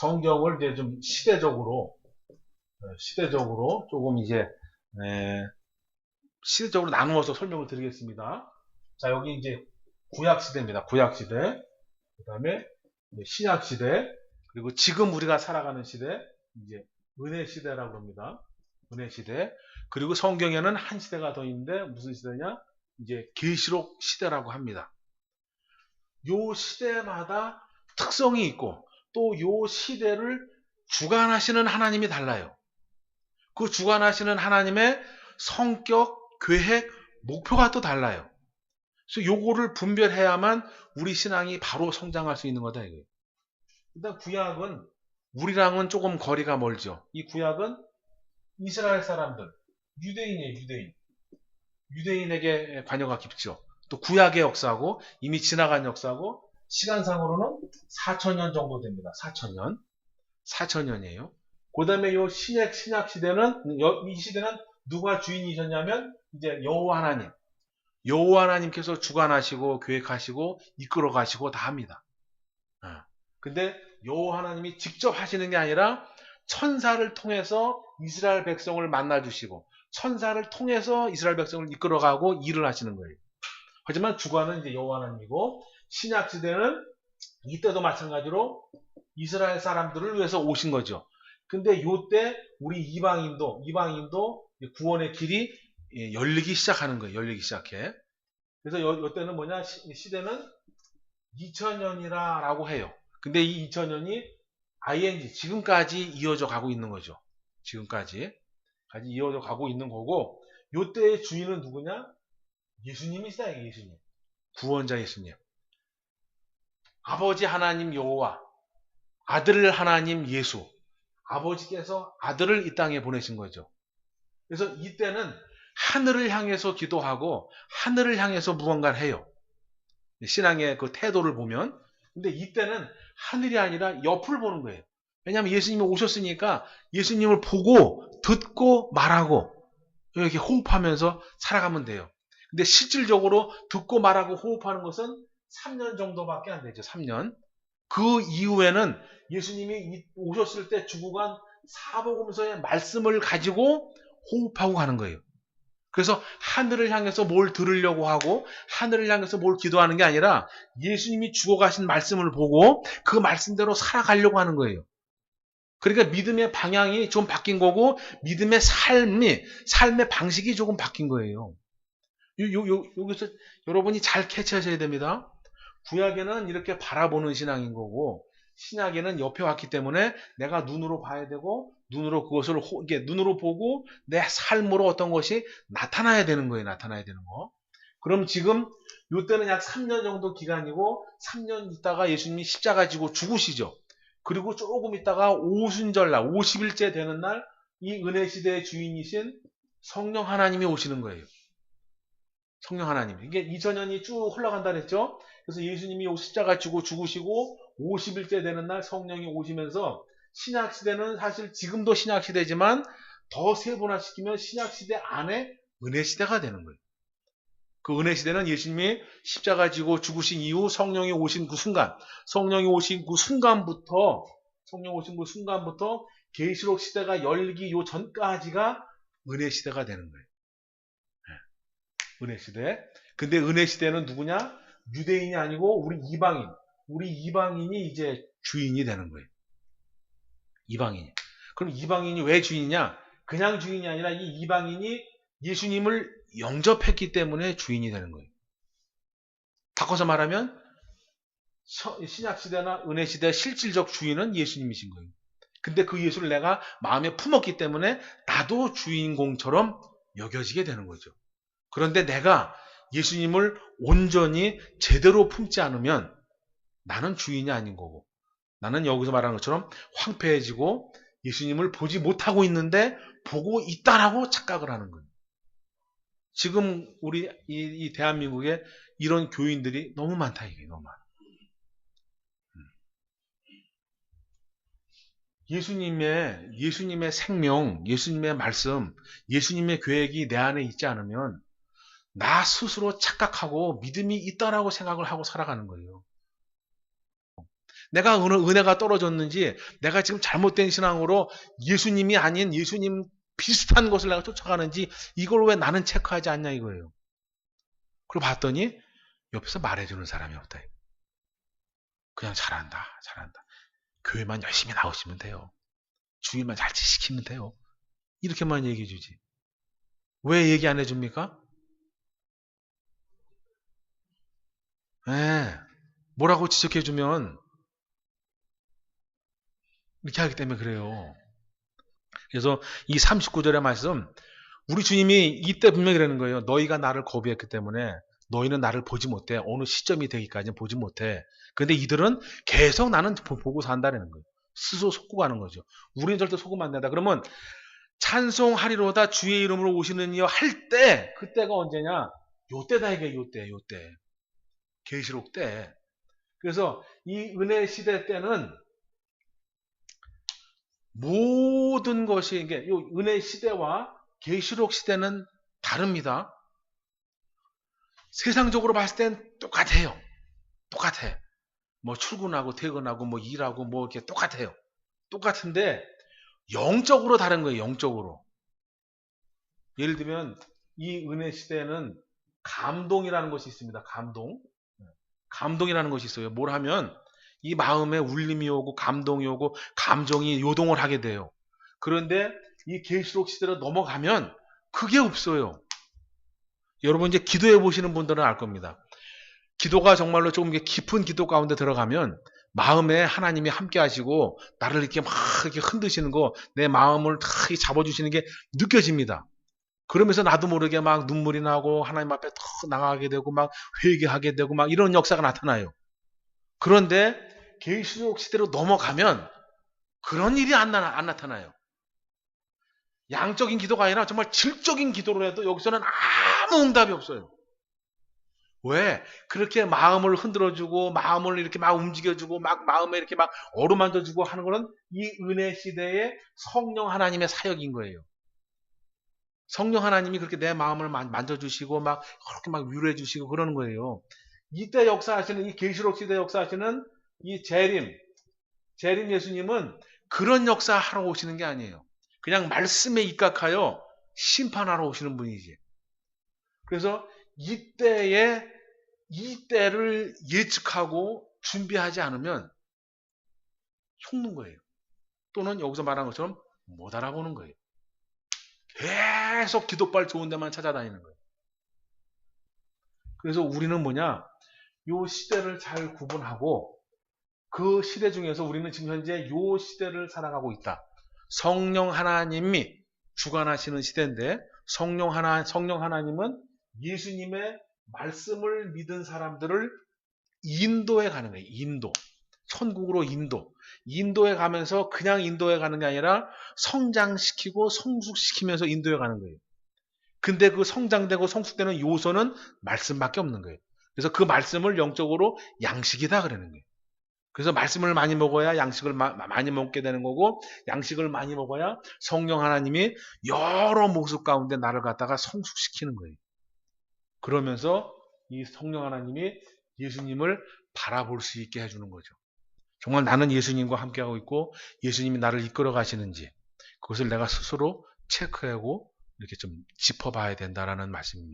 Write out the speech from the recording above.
성경을 이제 좀 시대적으로 조금 이제 시대적으로 나누어서 설명을 드리겠습니다. 자, 여기 이제 구약 시대입니다. 구약 시대, 그 다음에 신약 시대, 그리고 지금 우리가 살아가는 시대, 이제 은혜 시대라고 합니다. 은혜 시대. 그리고 성경에는 한 시대가 더 있는데 무슨 시대냐? 이제 계시록 시대라고 합니다. 요 시대마다 특성이 있고 또 요 시대를 주관하시는 하나님이 달라요. 그 주관하시는 하나님의 성격, 계획, 목표가 또 달라요. 그래서 요거를 분별해야만 우리 신앙이 바로 성장할 수 있는 거다 이거예요. 일단 구약은 우리랑은 조금 거리가 멀죠. 이 구약은 이스라엘 사람들, 유대인이에요, 유대인. 유대인에게 관여가 깊죠. 또 구약의 역사고 이미 지나간 역사고 시간상으로는 4,000년 정도 됩니다. 4,000년. 4,000년이에요. 그 다음에 요 신약 시대는, 이 시대는 누가 주인이셨냐면, 이제 여호와 하나님. 여호와 하나님께서 주관하시고, 계획하시고, 이끌어 가시고 다 합니다. 근데 여호와 하나님이 직접 하시는 게 아니라, 천사를 통해서 이스라엘 백성을 만나주시고, 천사를 통해서 이스라엘 백성을 이끌어가고 일을 하시는 거예요. 하지만 주관은 이제 여호와 하나님이고, 신약 시대는 이때도 마찬가지로 이스라엘 사람들을 위해서 오신 거죠. 근데 요때 우리 이방인도 구원의 길이 열리기 시작하는 거예요. 열리기 시작해. 그래서 요때는 뭐냐? 시대는 2000년이라고 해요. 근데 이 2000년이 ing 지금까지 이어져 가고 있는 거죠. 지금까지 이어져 가고 있는 거고, 요때의 주인은 누구냐? 예수님이시다. 예수님. 구원자 예수님. 아버지 하나님 여호와, 아들 하나님 예수, 아버지께서 아들을 이 땅에 보내신 거죠. 그래서 이때는 하늘을 향해서 기도하고 하늘을 향해서 무언가를 해요. 신앙의 그 태도를 보면. 근데 이때는 하늘이 아니라 옆을 보는 거예요. 왜냐하면 예수님이 오셨으니까 예수님을 보고 듣고 말하고 이렇게 호흡하면서 살아가면 돼요. 근데 실질적으로 듣고 말하고 호흡하는 것은 3년 정도밖에 안 되죠. 3년. 그 이후에는 예수님이 오셨을 때 주고 간 사복음서의 말씀을 가지고 호흡하고 가는 거예요. 그래서 하늘을 향해서 뭘 들으려고 하고 하늘을 향해서 뭘 기도하는 게 아니라 예수님이 주고 가신 말씀을 보고 그 말씀대로 살아가려고 하는 거예요. 그러니까 믿음의 방향이 좀 바뀐 거고 믿음의 삶의 방식이 조금 바뀐 거예요. 여기서 여러분이 잘 캐치하셔야 됩니다. 구약에는 이렇게 바라보는 신앙인 거고 신약에는 옆에 왔기 때문에 내가 눈으로 봐야 되고 눈으로 그것을 눈으로 보고 내 삶으로 어떤 것이 나타나야 되는 거예요. 나타나야 되는 거. 그럼 지금 이때는 약 3년 정도 기간이고 3년 있다가 예수님이 십자가 지고 죽으시죠. 그리고 조금 있다가 오순절날 50일째 되는 날 이 은혜 시대의 주인이신 성령 하나님이 오시는 거예요. 성령 하나님. 이게 2000년이 쭉 흘러간다 그랬죠. 그래서 예수님이 십자가 지고 죽으시고 50일째 되는 날 성령이 오시면서 신약시대는 사실 지금도 신약시대지만 더 세분화시키면 신약시대 안에 은혜시대가 되는 거예요. 그 은혜시대는 예수님이 십자가 지고 죽으신 이후 성령이 오신 그 순간, 성령이 오신 그 순간부터 계시록 시대가 열리기 요 전까지가 은혜시대가 되는 거예요. 은혜시대. 근데 은혜시대는 누구냐? 유대인이 아니고 우리 이방인이 이제 주인이 되는 거예요. 이방인이. 그럼 이방인이 왜 주인이냐? 그냥 주인이 아니라 이 이방인이 예수님을 영접했기 때문에 주인이 되는 거예요. 바꿔서 말하면 신약시대나 은혜시대의 실질적 주인은 예수님이신 거예요. 근데 그 예수를 내가 마음에 품었기 때문에 나도 주인공처럼 여겨지게 되는 거죠. 그런데 내가 예수님을 온전히 제대로 품지 않으면 나는 주인이 아닌 거고 나는 여기서 말하는 것처럼 황폐해지고 예수님을 보지 못하고 있는데 보고 있다라고 착각을 하는 거예요. 지금 우리 이 대한민국에 이런 교인들이 너무 많다 이게 너무 많아. 예수님의 생명, 예수님의 말씀, 예수님의 계획이 내 안에 있지 않으면 나 스스로 착각하고 믿음이 있다라고 생각을 하고 살아가는 거예요. 내가 은혜가 떨어졌는지, 내가 지금 잘못된 신앙으로 예수님이 아닌 예수님 비슷한 것을 내가 쫓아가는지, 이걸 왜 나는 체크하지 않냐 이거예요. 그리고 봤더니 옆에서 말해주는 사람이 없다. 그냥 잘한다. 교회만 열심히 나오시면 돼요. 주일만 잘 지키면 돼요. 이렇게만 얘기해 주지. 왜 얘기 안 해줍니까? 뭐라고 지적해주면 이렇게 하기 때문에 그래요. 그래서 이 39절의 말씀, 우리 주님이 이때 분명히 그러는 거예요. 너희가 나를 거부했기 때문에 너희는 나를 보지 못해. 어느 시점이 되기까지는 보지 못해. 근데 이들은 계속 나는 보고 산다는 거예요. 스스로 속고 가는 거죠. 우리는 절대 속으면 안 된다. 그러면 찬송하리로다 주의 이름으로 오시는 이여 할 때, 그때가 언제냐? 요때다 이게 요때. 계시록 때. 그래서 이 은혜 시대 때는 모든 것이, 이게 은혜 시대와 계시록 시대는 다릅니다. 세상적으로 봤을 땐 똑같아요. 똑같아. 뭐 출근하고 퇴근하고 뭐 일하고 뭐 이렇게 똑같아요. 똑같은데 영적으로 다른 거예요. 영적으로. 예를 들면 이 은혜 시대에는 감동이라는 것이 있습니다. 감동이라는 것이 있어요. 뭘 하면 이 마음에 울림이 오고 감동이 오고 감정이 요동을 하게 돼요. 그런데 이 계시록 시대로 넘어가면 그게 없어요. 여러분 이제 기도해 보시는 분들은 알 겁니다. 기도가 정말로 조금 깊은 기도 가운데 들어가면 마음에 하나님이 함께 하시고 나를 이렇게 막 이렇게 흔드시는 거, 내 마음을 다 잡아주시는 게 느껴집니다. 그러면서 나도 모르게 막 눈물이 나고 하나님 앞에 더 나가게 되고 막 회개하게 되고 막 이런 역사가 나타나요. 그런데 계시록 시대로 넘어가면 그런 일이 안 나타나요. 양적인 기도가 아니라 정말 질적인 기도로 해도 여기서는 아무 응답이 없어요. 왜? 그렇게 마음을 흔들어주고 마음을 이렇게 막 움직여주고 막 마음에 이렇게 막 어루만져주고 하는 거는 이 은혜 시대의 성령 하나님의 사역인 거예요. 성령 하나님이 그렇게 내 마음을 만져주시고 막 그렇게 막 위로해 주시고 그러는 거예요. 이때 역사하시는, 이 계시록 시대 역사하시는 이 재림 예수님은 그런 역사 하러 오시는 게 아니에요. 그냥 말씀에 입각하여 심판하러 오시는 분이지. 그래서 이때를 예측하고 준비하지 않으면 속는 거예요. 또는 여기서 말한 것처럼 못 알아보는 거예요. 계속 기도빨 좋은 데만 찾아다니는 거예요. 그래서 우리는 뭐냐? 요 시대를 잘 구분하고 그 시대 중에서 우리는 지금 현재 요 시대를 살아가고 있다. 성령 하나님이 주관하시는 시대인데 성령 하나님은 예수님의 말씀을 믿은 사람들을 인도해 가는 거예요. 천국으로 인도해 가면서 그냥 인도해 가는 게 아니라 성장시키고 성숙시키면서 인도해 가는 거예요. 근데 그 성장되고 성숙되는 요소는 말씀밖에 없는 거예요. 그래서 그 말씀을 영적으로 양식이다 그러는 거예요. 그래서 말씀을 많이 먹어야 양식을 많이 먹게 되는 거고, 양식을 많이 먹어야 성령 하나님이 여러 모습 가운데 나를 갖다가 성숙시키는 거예요. 그러면서 이 성령 하나님이 예수님을 바라볼 수 있게 해주는 거죠. 정말 나는 예수님과 함께하고 있고 예수님이 나를 이끌어 가시는지 그것을 내가 스스로 체크하고 이렇게 좀 짚어봐야 된다라는 말씀입니다.